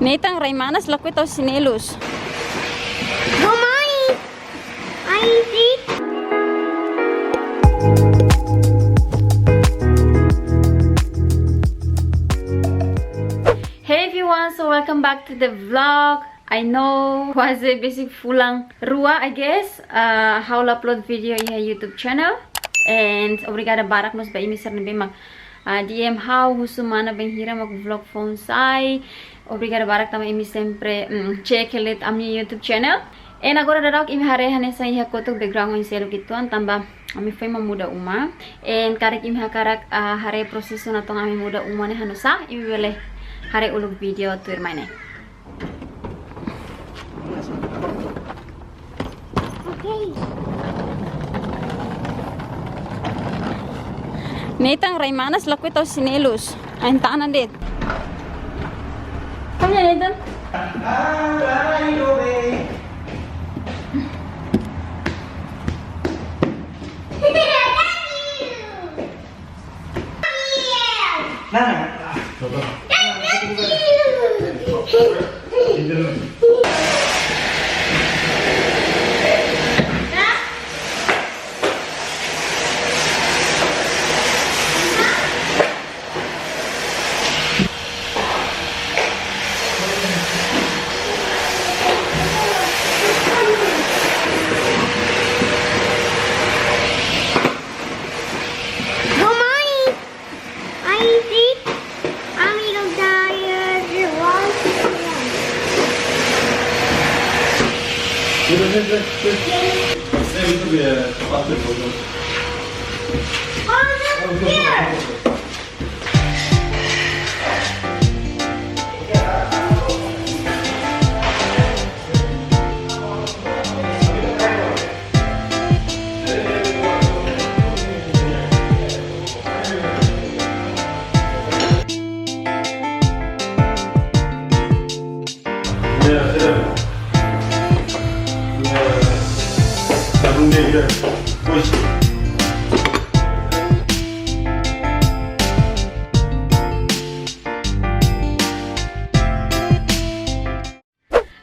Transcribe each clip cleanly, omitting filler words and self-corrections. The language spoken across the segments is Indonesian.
Netang Raymanas lakwit o sinelus. Mommy, I see. Hey everyone, so welcome back to the vlog. I know was a basic fulang rua, I guess. How to upload video in YouTube channel. And obrigada barak nos ba imisar na bimag DM how husumana bang hira mag vlog phone sai. Obrigada barak tama imi sempre check it ami YouTube channel. And agora darak imi hare hanesa iha kotok background in selo gituan tamba ami foi muda uma. And karek imi hakarak hare proseso na tong ami muda uma ne hanusa imi bele hare ulug video tuir maine. Okay. Netang Raymanas lakwit o sinelus. Ayn tanan dit. Kanya Nathan?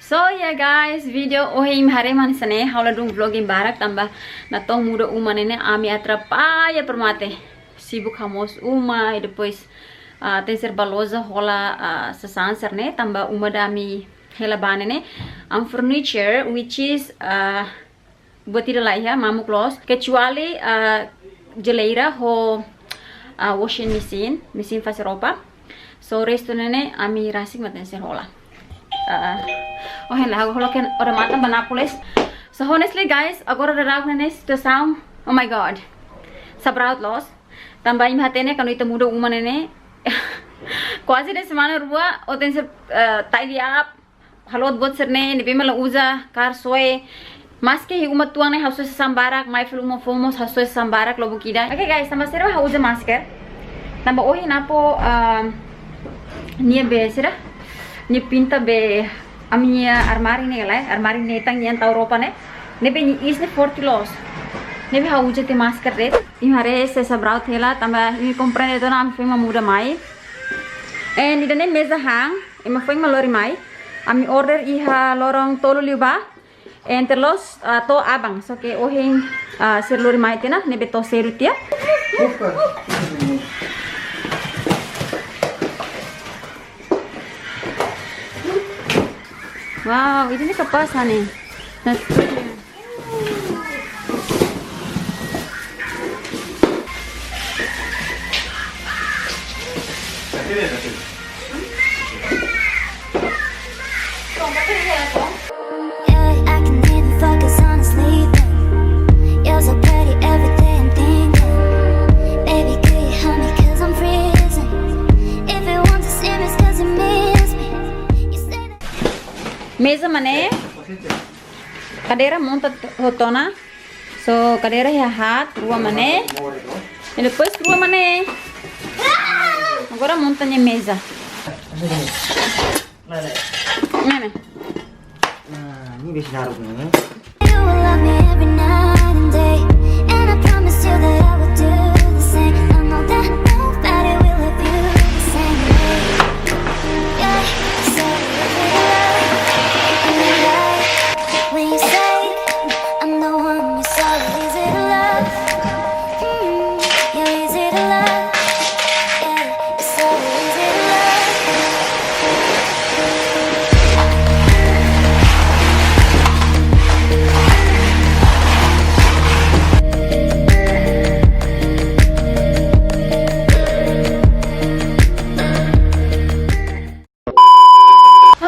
So yeah guys, video ohim hare manisane haula dung vlogin barak tambah natong muda uma nene ami atrapalha permate sibuk hamos uma e depois tem ser balosa hola sasanser ne tambah uma dami hela banene furniture which is buat tidak lah ya mamu close kecuali gelaira ho washing mesin faz roupa so resto nene ami rasik maten ser hola oh henlah aku holoken orang mata banapules. So honestly guys, agora darak nene situação, oh my god, sabraut los. Tambah im hatene kanu itu muda uma nene, quase de semana rua, ou tem ser tidy up, halot buat serne, ni bimala usa, car soe. Mas que uma tuang ne hasso sambarak, mai felu uma fomos hasso sambarak lobo kida. Okay guys, tambah serba usa masker. Tambah oh hinapo nia besira. Ni pinta be a minha armário nela, armário netang nian tau roupa ne. Nebe ni isne 40 los. Nebe ha uja te máscara red. Imare se sabrau thela tamba ni comprei to nam foi uma muda mai. E ni dane mesa hang, ima foi uma lori mai. Ami order iha lorong tolo liuba. Entre los to abang so que ohin ser lori mai tena nebe to serutia. Wow, ini kapasan nih. Mesa mana? Cadeira monta rotona. So cadeira é hat, rua mana? E depois rua mana? Agora monta a mesa. Mana? Ini bisa naruh nih.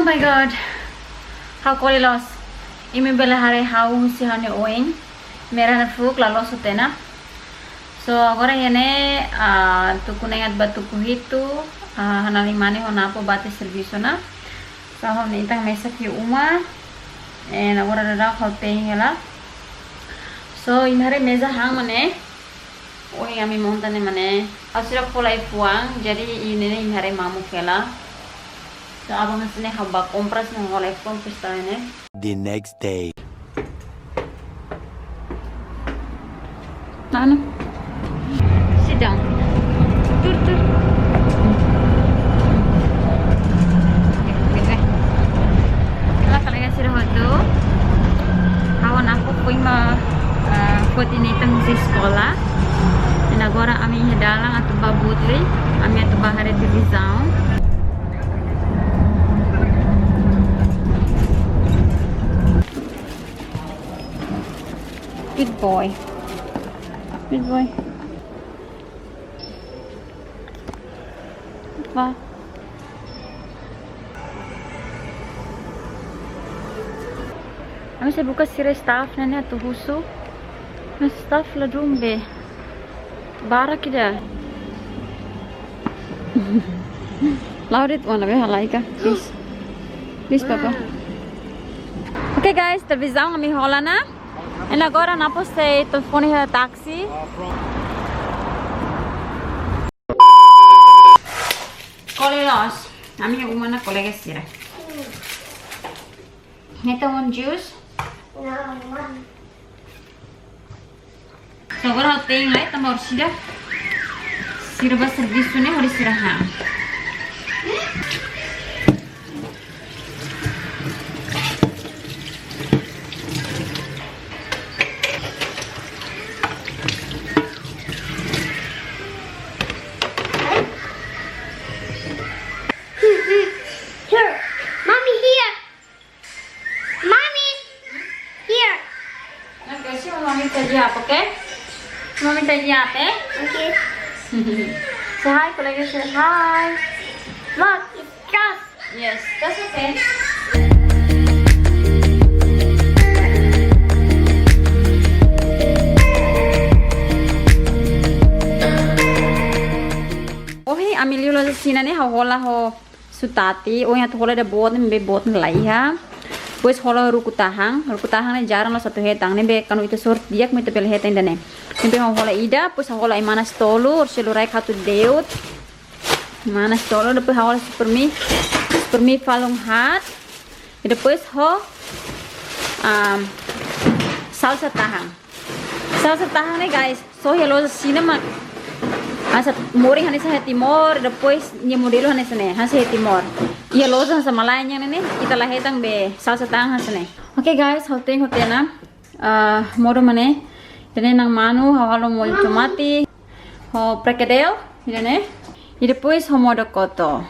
Oh my god. How kolilos. Imi bele hare hau si hane oing. Mera na fuk lalos tena. So agora yene tukunengat batuku hitu hanali mane honapo bate serviço na. So hom itang mesa ki uma. And agora dada hau peng hela. So imhare meza hang mane. Oing ami montane mane. Asira kolai puang. Jadi ini imhare mamu kela. So abang sini hamba kompres ng kolai puang pistane. The next day. Ano? Sit down. Tur. Okay. Wala talaga sila hotu. Hawan ako po yung coordinator sa sekolah. And agora aming hadalang at babutli. Aming at bahari televisão. Good boy. Good boy. Apa? Kami saya buka sirah staff nanya tu husu. Nah staff la jumbe. Barak ida. Laudet one be halaika. Please. Please papa. Okay guys, televisão kami hola na. And agora napos say telefone sa taxi. Kolilos. Kami yung umana kolega sira. Ito yung juice. So agora tem lá também sira. Sira ba serviço ne hori sira ha. Okay? Mau minta diak, eh? Okay. Say hi, kolega. Say hi. Look, it's just. Yes, that's okay. Ohi, amilio la sina ne hola ho sutati. Ohi at hola da buat ne be buat lai ha. Pues hola rukutahang ne jarang lo satu hetang ne be kanu itu sort diak me tepel hetang dane. Nembe hola ida pues hola imana stolu selurai khatu deut. Mana stolu depois hola supermi falung hat. E depois ho salsa tahang. Salsa tahang ne guys, so hello cinema. Asa mori hanisa Timor, depois nya modelo hanisa ne, hanisa Timor. Iya loza sa malanya ne, kita lahetang be salsa tang hanisa ne. Okay guys, hoteng hotena. Moro mane. Dene nang manu hawalo molho tomate, ho precadel, dene. E depois ho modokoto.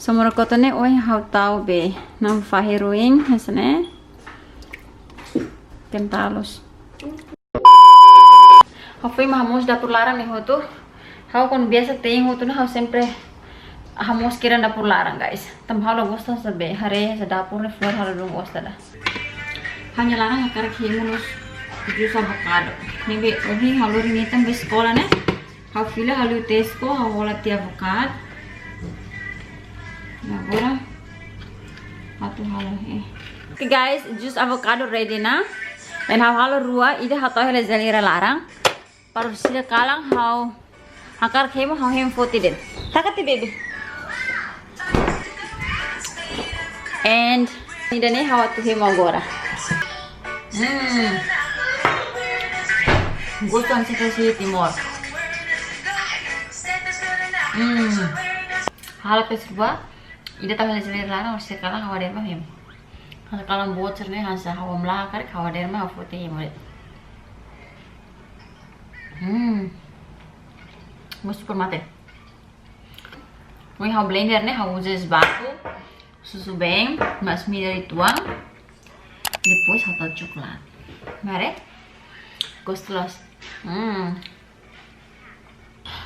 So modokoto ne oi hautau be nang fahiruing hanisa ne. Tentalos. Hafoi hamos dapur larang ne hotu. Hau kon biasa tem hotu na hau sempre hamos kira dapur larang guys. Tam hau gosta sabe hare sa dapur ne flor hau dong gosta da. Hanya larang akar himunus jus avocado. Nebe ohi hau ring itam be sekolah ne. Hau fila hau tesco hau hola ti avocado. Na agora hatu halo eh. Okay guys, jus avocado ready na. Dan hau halo rua ida hau hele zelira larang. Paru sila kalang hau akar kemo hau hem foti den. Takati baby. And ini dane hau tu hemo agora. Gosto anse kasi Timor. Hala pesrua. Ida tahu selir larang harus kalang hau der hem. Kalau kalang buat cerne hansa hau melakar hau der mah foti hemo. Super mate. Mau hau blender ne hau uses batu, susu beng, mas mi dari tuang, depois hau coklat. Mare, gostoso.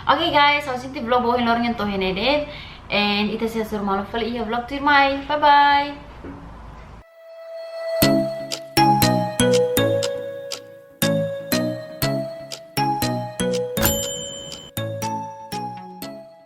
Okay guys, hau sinti vlog bohin lornya toh henede. And ita siya sur malo fali iya vlog tirmay. Bye bye.